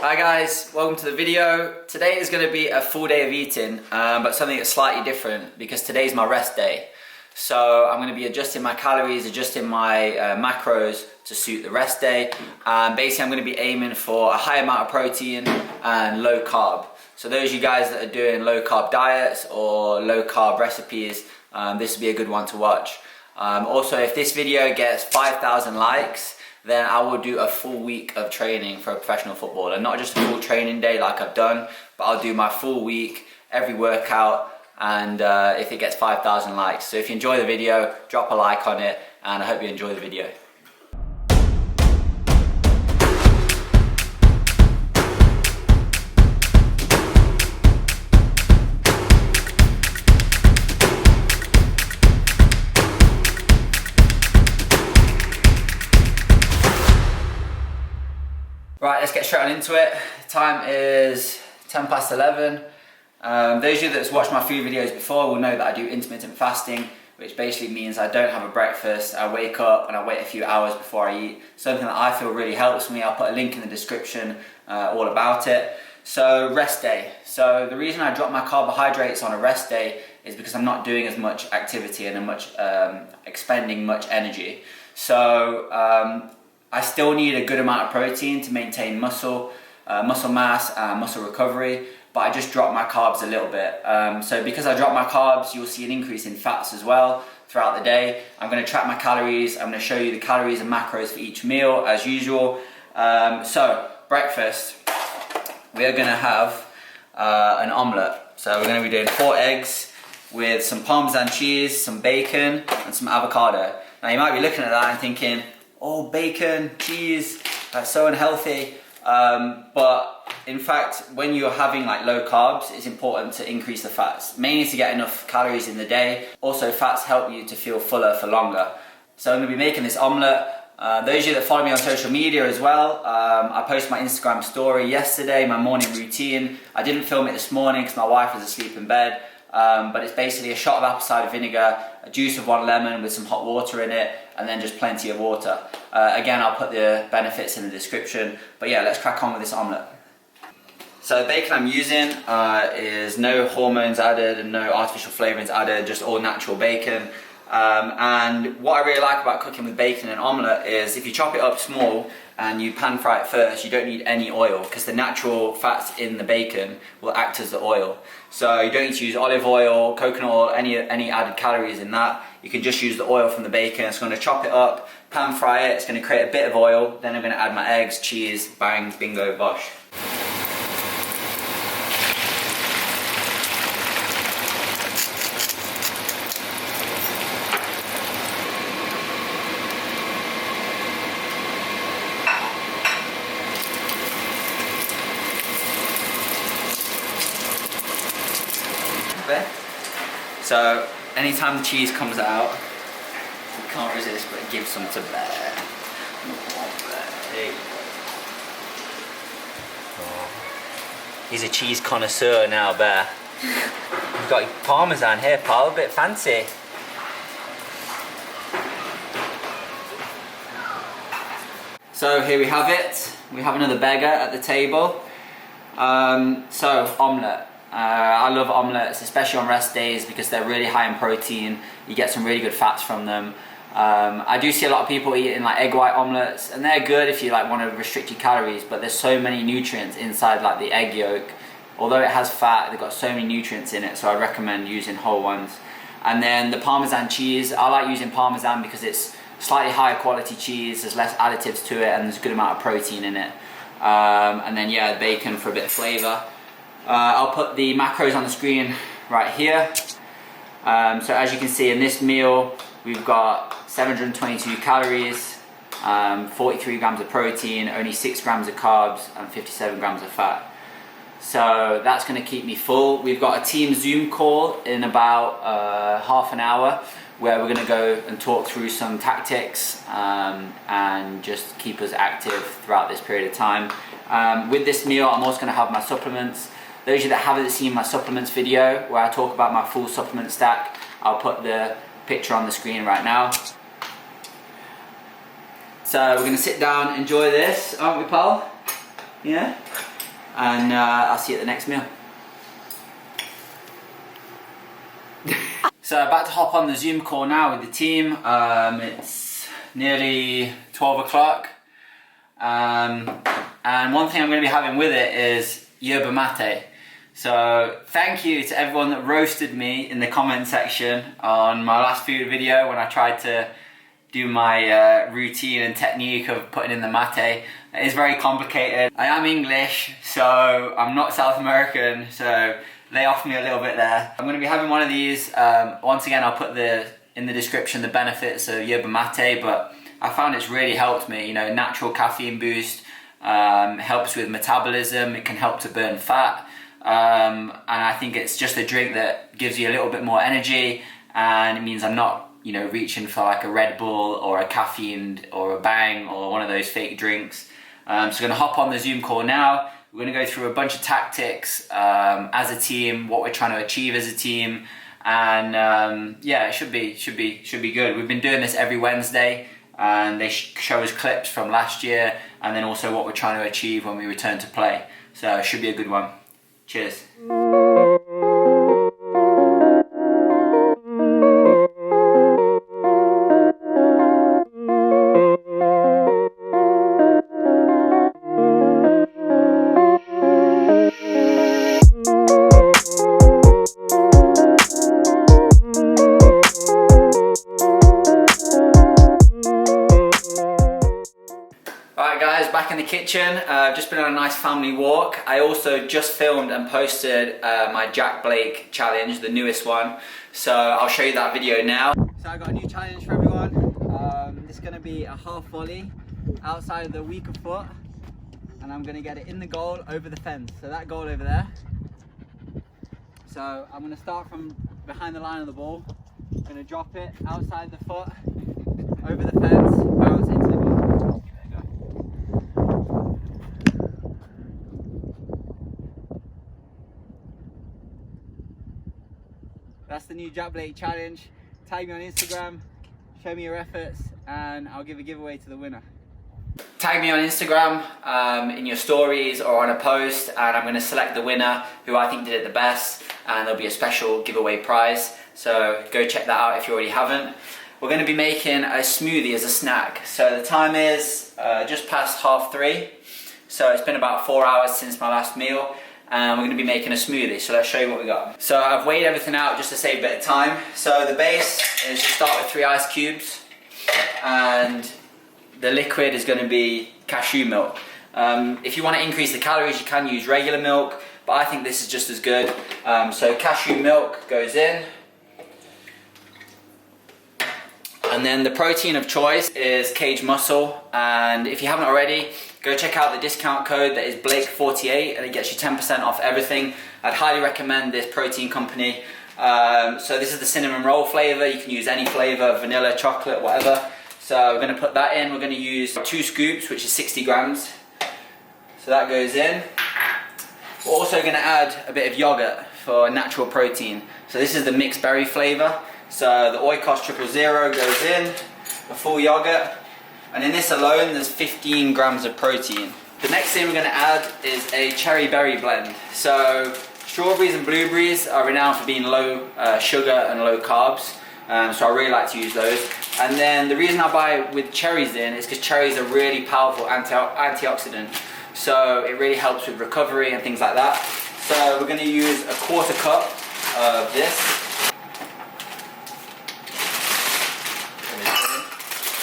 Hi guys, welcome to the video. Today is going to be a full day of eating, but something that's slightly different because today's my rest day. So I'm going to be adjusting my calories, adjusting my macros to suit the rest day. Basically I'm going to be aiming for a high amount of protein and low carb. So those of you guys that are doing low carb diets or low carb recipes, this will be a good one to watch. Also, if this video gets 5,000 likes, then I will do a full week of training for a professional footballer. Not just a full training day like I've done, but I'll do my full week, every workout, and if it gets 5,000 likes. So if you enjoy the video, drop a like on it, and I hope you enjoy the video. Right, let's get straight on into it. Time is 10 past 11. Those of you that's watched my food videos before will know that I do intermittent fasting, which basically means I don't have a breakfast. I wake up and I wait a few hours before I eat. Something that I feel really helps me. I'll put a link in the description all about it. So rest day. So the reason I drop my carbohydrates on a rest day is because I'm not doing as much activity and expending much energy. So I still need a good amount of protein to maintain muscle mass and muscle recovery, but I just drop my carbs a little bit. So because I drop my carbs, you'll see an increase in fats as well throughout the day. I'm going to track my calories. I'm going to show you the calories and macros for each meal as usual. So breakfast, we're going to have an omelette. So we're going to be doing 4 eggs with some Parmesan cheese, some bacon and some avocado. Now you might be looking at that and thinking, oh, bacon, cheese, that's so unhealthy. But in fact, when you're having like low carbs, it's important to increase the fats, mainly to get enough calories in the day. Also, fats help you to feel fuller for longer. So I'm gonna be making this omelette. Those of you that follow me on social media as well, I posted my Instagram story yesterday, my morning routine. I didn't film it this morning because my wife was asleep in bed. But it's basically a shot of apple cider vinegar, a juice of 1 lemon with some hot water in it, and then just plenty of water. Again, I'll put the benefits in the description. But yeah, let's crack on with this omelette. So the bacon I'm using is no hormones added and no artificial flavorings added, just all natural bacon. And what I really like about cooking with bacon and omelette is if you chop it up small and you pan fry it first, you don't need any oil because the natural fats in the bacon will act as the oil. So you don't need to use olive oil, coconut oil, any added calories in that. You can just use the oil from the bacon. It's going to chop it up, pan fry it, it's going to create a bit of oil, then I'm going to add my eggs, cheese, bang, bingo, bosh. So anytime the cheese comes out, you can't resist but give some to Bear. He's a cheese connoisseur now, Bear. You've got your Parmesan here, pal, a bit fancy. So here we have it. We have another beggar at the table. So omelette. I love omelettes, especially on rest days because they're really high in protein. You get some really good fats from them. I do see a lot of people eating like egg white omelettes, and they're good if you like want to restrict your calories, but there's so many nutrients inside like the egg yolk. Although it has fat, they've got so many nutrients in it, so I recommend using whole ones. And then the Parmesan cheese, I like using Parmesan because it's slightly higher quality cheese, there's less additives to it, and there's a good amount of protein in it. And then yeah, bacon for a bit of flavour. I'll put the macros on the screen right here. So as you can see in this meal, we've got 722 calories, 43 grams of protein, only 6 grams of carbs, and 57 grams of fat. So that's going to keep me full. We've got a team Zoom call in about half an hour where we're going to go and talk through some tactics and just keep us active throughout this period of time. With this meal, I'm also going to have my supplements. Those of you that haven't seen my supplements video where I talk about my full supplement stack, I'll put the picture on the screen right now. So we're going to sit down, enjoy this, aren't we, pal? Yeah? and I'll see you at the next meal. So about to hop on the Zoom call now with the team. It's nearly 12 o'clock. And one thing I'm going to be having with it is yerba mate. So thank you to everyone that roasted me in the comment section on my last food video when I tried to do my routine and technique of putting in the mate. It is very complicated. I am English, so I'm not South American, so lay off me a little bit there. I'm going to be having one of these. Once again, I'll put in the description the benefits of yerba mate, but I found it's really helped me. You know, natural caffeine boost, helps with metabolism, it can help to burn fat, and I think it's just a drink that gives you a little bit more energy, and it means I'm not, you know, reaching for like a Red Bull or a caffeine or a Bang or one of those fake drinks. So I'm going to hop on the Zoom call now. We're going to go through a bunch of tactics as a team, what we're trying to achieve as a team, and yeah, it should be good. We've been doing this every Wednesday, and they show us clips from last year, and then also what we're trying to achieve when we return to play. So it should be a good one. Cheers. Back in the kitchen, just been on a nice family walk. I also just filmed and posted my Jack Blake challenge, the newest one. So I'll show you that video now. So I got a new challenge for everyone. It's going to be a half volley outside of the weaker foot, and I'm going to get it in the goal over the fence. So that goal over there. So I'm going to start from behind the line of the ball. I'm going to drop it outside the foot, over the fence, bounce into the goal. That's the new Jack Blake challenge. Tag me on Instagram, show me your efforts, and I'll give a giveaway to the winner. Tag me on Instagram in your stories or on a post, and I'm going to select the winner who I think did it the best, and there'll be a special giveaway prize. So go check that out if you already haven't. We're going to be making a smoothie as a snack. So the time is just past 3:30. So it's been about 4 hours since my last meal. And we're going to be making a smoothie, so let's show you what we got. So I've weighed everything out just to save a bit of time. So the base is to start with 3 ice cubes, and the liquid is going to be cashew milk. If you want to increase the calories, you can use regular milk, but I think this is just as good. So cashew milk goes in. And then the protein of choice is cage muscle, and if you haven't already, go check out the discount code that is Blake48, and it gets you 10% off everything. I'd highly recommend this protein company. So this is the cinnamon roll flavour. You can use any flavour, vanilla, chocolate, whatever. So we're going to put that in. We're going to use 2 scoops, which is 60 grams. So that goes in. We're also going to add a bit of yogurt for natural protein. So this is the mixed berry flavour. So the Oikos 000 goes in, a full yogurt, and in this alone there's 15 grams of protein. The next thing we're going to add is a cherry berry blend. So strawberries and blueberries are renowned for being low sugar and low carbs, so I really like to use those. And then the reason I buy with cherries in is because cherries are really powerful antioxidant, so it really helps with recovery and things like that. So we're going to use a 1/4 cup of this.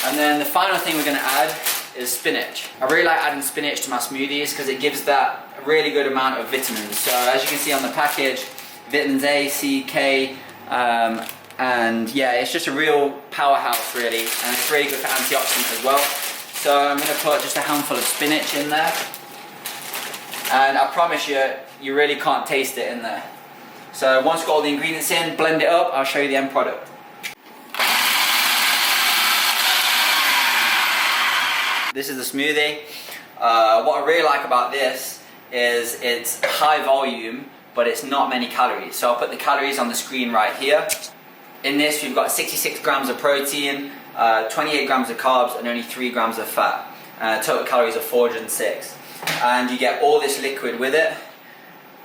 And then the final thing we're going to add is spinach. I really like adding spinach to my smoothies because it gives that a really good amount of vitamins. So as you can see on the package, vitamins A, C, K, and yeah, it's just a real powerhouse really, and it's really good for antioxidants as well. So I'm going to put just a handful of spinach in there, and I promise you, you really can't taste it in there. So once you've got all the ingredients in, blend it up, I'll show you the end product. This is the smoothie. What I really like about this is it's high volume, but it's not many calories. So I'll put the calories on the screen right here. In this we've got 66 grams of protein, 28 grams of carbs, and only 3 grams of fat. Total calories of 406. and you get all this liquid with it.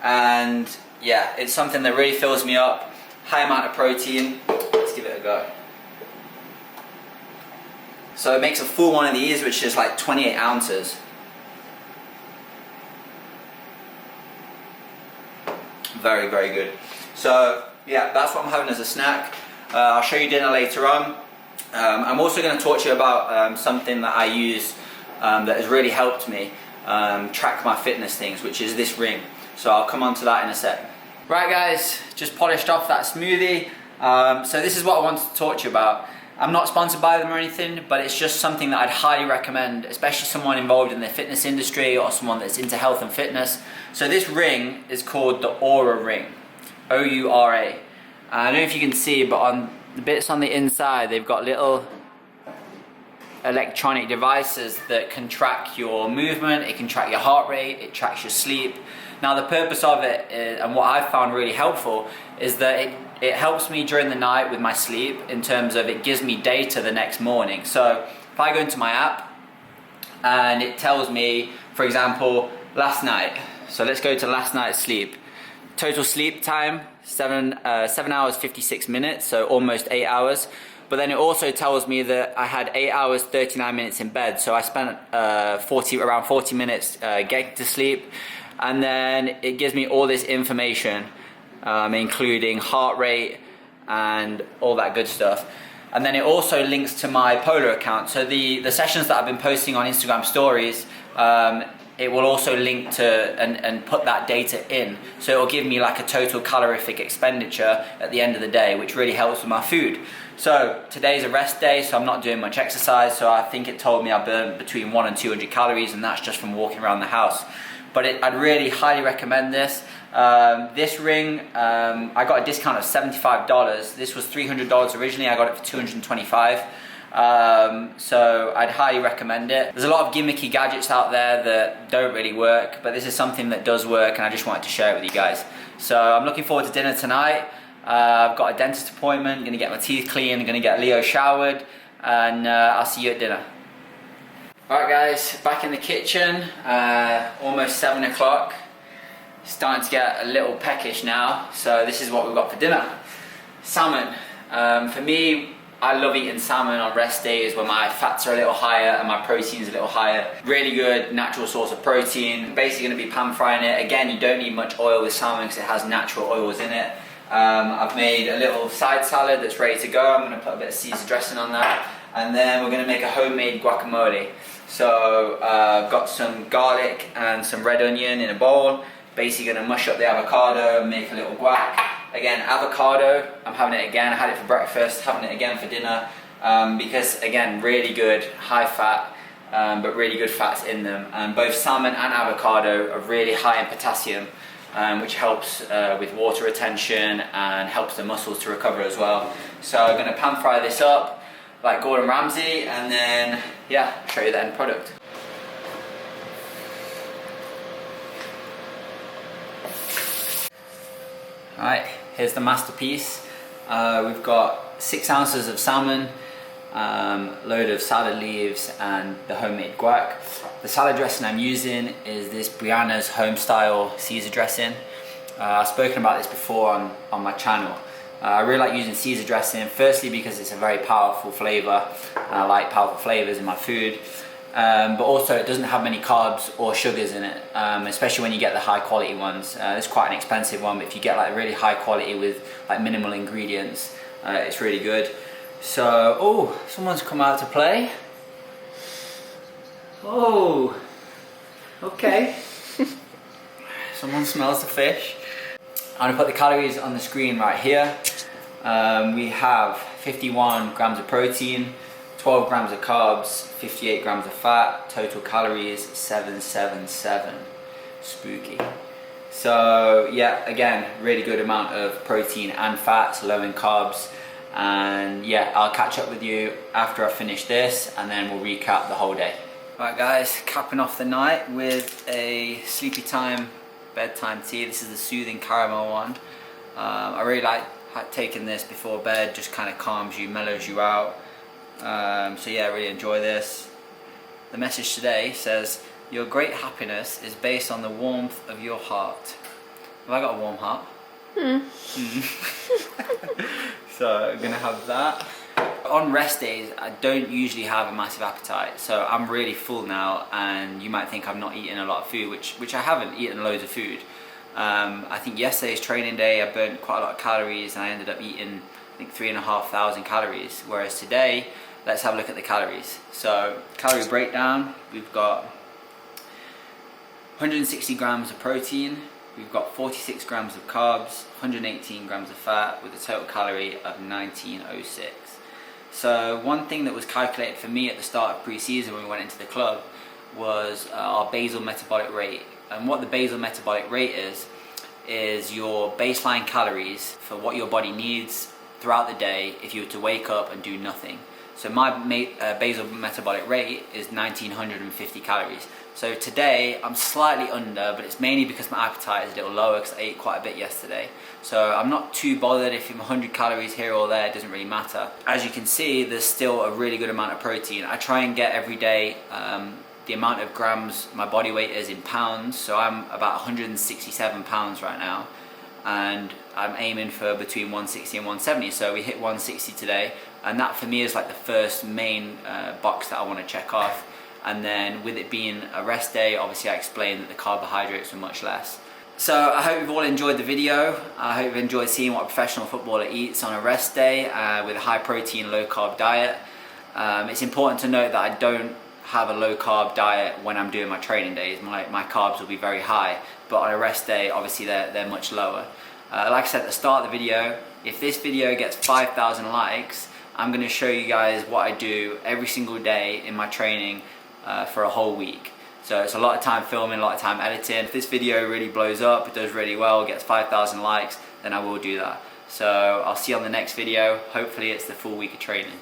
And yeah, it's something that really fills me up. High amount of protein. Let's give it a go. So it makes a full one of these, which is like 28 ounces. Very, very good. So yeah, that's what I'm having as a snack. I'll show you dinner later on. I'm also going to talk to you about something that I use that has really helped me track my fitness things, which is this ring. So I'll come on to that in a sec. Right guys, just polished off that smoothie. So this is what I wanted to talk to you about. I'm not sponsored by them or anything, but it's just something that I'd highly recommend, especially someone involved in the fitness industry or someone that's into health and fitness. So this ring is called the Ora Ring, O-U-R-A. I don't know if you can see, but on the bits on the inside, they've got little electronic devices that can track your movement, it can track your heart rate, it tracks your sleep. Now the purpose of it is, and what I've found really helpful, is that it helps me during the night with my sleep in terms of it gives me data the next morning. So if I go into my app and it tells me, for example, last night, so let's go to last night's sleep. Total sleep time, 7 hours 56 minutes, so almost 8 hours. But then it also tells me that I had 8 hours 39 minutes in bed, so I spent around 40 minutes getting to sleep. And then it gives me all this information, including heart rate and all that good stuff. And then it also links to my Polar account. So the sessions that I've been posting on Instagram stories, it will also link to and put that data in. So it will give me like a total calorific expenditure at the end of the day, which really helps with my food. So today's a rest day, so I'm not doing much exercise. So I think it told me I burned between 100 and 200 calories, and that's just from walking around the house. But I'd really highly recommend this. This ring, I got a discount of $75. This was $300 originally. I got it for $225. So I'd highly recommend it. There's a lot of gimmicky gadgets out there that don't really work, but this is something that does work, and I just wanted to share it with you guys. So I'm looking forward to dinner tonight. I've got a dentist appointment, gonna get my teeth clean, gonna get Leo showered, and I'll see you at dinner. Alright guys, back in the kitchen, almost 7 o'clock. Starting to get a little peckish now, so this is what we've got for dinner. Salmon. For me, I love eating salmon on rest days when my fats are a little higher and my protein is a little higher. Really good natural source of protein. Basically going to be pan frying it. Again, you don't need much oil with salmon because it has natural oils in it. I've made a little side salad that's ready to go. I'm going to put a bit of Caesar dressing on that. And then we're going to make a homemade guacamole. So I've got some garlic and some red onion in a bowl. Basically going to mush up the avocado and make a little guac. Again, avocado, I'm having it again. I had it for breakfast, having it again for dinner. Because again, really good, high fat, but really good fats in them. And both salmon and avocado are really high in potassium, which helps with water retention and helps the muscles to recover as well. So I'm going to pan fry this up like Gordon Ramsay, and then yeah, show you the end product. Alright, here's the masterpiece. We've got 6 ounces of salmon, load of salad leaves, and the homemade guac. The salad dressing I'm using is this Brianna's home-style Caesar dressing. I've spoken about this before on my channel. I really like using Caesar dressing, firstly because it's a very powerful flavour, and I like powerful flavours in my food. But also it doesn't have many carbs or sugars in it, especially when you get the high quality ones. It's quite an expensive one, but if you get like really high quality with like minimal ingredients, it's really good. So, oh, someone's come out to play. Oh, okay. Someone smells the fish. I'm gonna put the calories on the screen right here. We have 51 grams of protein, 12 grams of carbs, 58 grams of fat, total calories 777. Spooky. So yeah, again, really good amount of protein and fats, low in carbs. And yeah, I'll catch up with you after I finish this, and then we'll recap the whole day. Right guys, capping off the night with a sleepy time bedtime tea. This is the soothing caramel one. I really like taking this before bed, just kind of calms you, mellows you out. So yeah, I really enjoy this. The message today says, Your great happiness is based on the warmth of your heart. Have I got a warm heart? So I'm gonna have that. On rest days, I don't usually have a massive appetite, so I'm really full now, and you might think I'm not eating a lot of food, which I haven't eaten loads of food. I think yesterday's training day I burnt quite a lot of calories, and I ended up eating I think 3,500 calories, whereas today, let's have a look at the calories. So calorie breakdown, we've got 160 grams of protein, we've got 46 grams of carbs, 118 grams of fat, with a total calorie of 1906. So one thing that was calculated for me at the start of pre-season when we went into the club was our basal metabolic rate. And what the basal metabolic rate is your baseline calories for what your body needs throughout the day if you were to wake up and do nothing. So my basal metabolic rate is 1950 calories. So today I'm slightly under, but it's mainly because my appetite is a little lower because I ate quite a bit yesterday. So I'm not too bothered if I'm 100 calories here or there, it doesn't really matter. As you can see, there's still a really good amount of protein. I try and get every day the amount of grams my body weight is in pounds. So I'm about 167 pounds right now, and I'm aiming for between 160 and 170. So we hit 160 today, and that for me is like the first main box that I want to check off. And then with it being a rest day, obviously I explained that the carbohydrates were much less. So I hope you've all enjoyed the video. I hope you've enjoyed seeing what a professional footballer eats on a rest day with a high protein, low carb diet. It's important to note that I don't have a low carb diet when I'm doing my training days. My carbs will be very high, but on a rest day, obviously they're much lower. Like I said at the start of the video, if this video gets 5,000 likes, I'm going to show you guys what I do every single day in my training for a whole week. So it's a lot of time filming, a lot of time editing. If this video really blows up, it does really well, gets 5,000 likes, then I will do that. So I'll see you on the next video. Hopefully it's the full week of training.